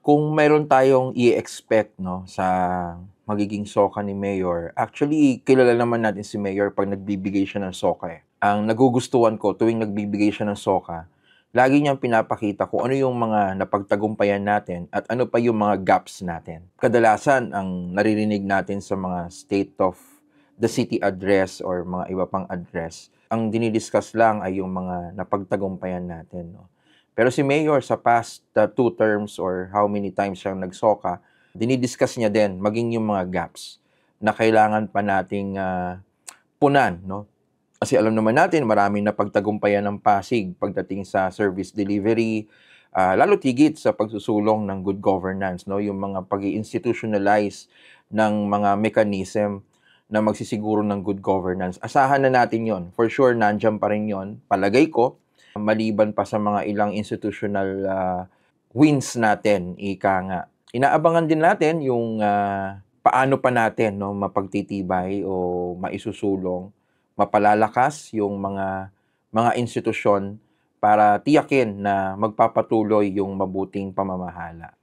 Kung mayroon tayong i-expect 'no, sa magiging SOCA ni Mayor, actually kilala naman natin si Mayor 'pag nagbibigay siya ng SOCA, eh. Ang nagugustuhan ko tuwing nagbibigay siya ng SOCA, lagi niyang pinapakita kung ano yung mga napagtagumpayan natin at ano pa yung mga gaps natin. Kadalasan ang naririnig natin sa mga State of the City address or mga iba pang address, ang dini-discuss lang ay yung mga napagtagumpayan natin 'no. Pero si Mayor sa past 2 terms or how many times siyang nagsoka, dinidiscuss niya din maging yung mga gaps na kailangan pa nating, punan 'no. Kasi alam naman natin maraming napagtagumpayan ng Pasig pagdating sa service delivery, lalo't higit sa pagsusulong ng good governance 'no, yung mga pag-i-institutionalize ng mga mechanism na magsisiguro ng good governance. Asahan na natin yon, for sure nandiyan pa rin yon, palagay ko, maliban pa sa mga ilang institutional, wins natin, ika nga. Inaabangan din natin yung, paano pa natin 'no mapagtitibay o maisusulong, mapalalakas yung mga institusyon para tiyakin na magpapatuloy yung mabuting pamamahala.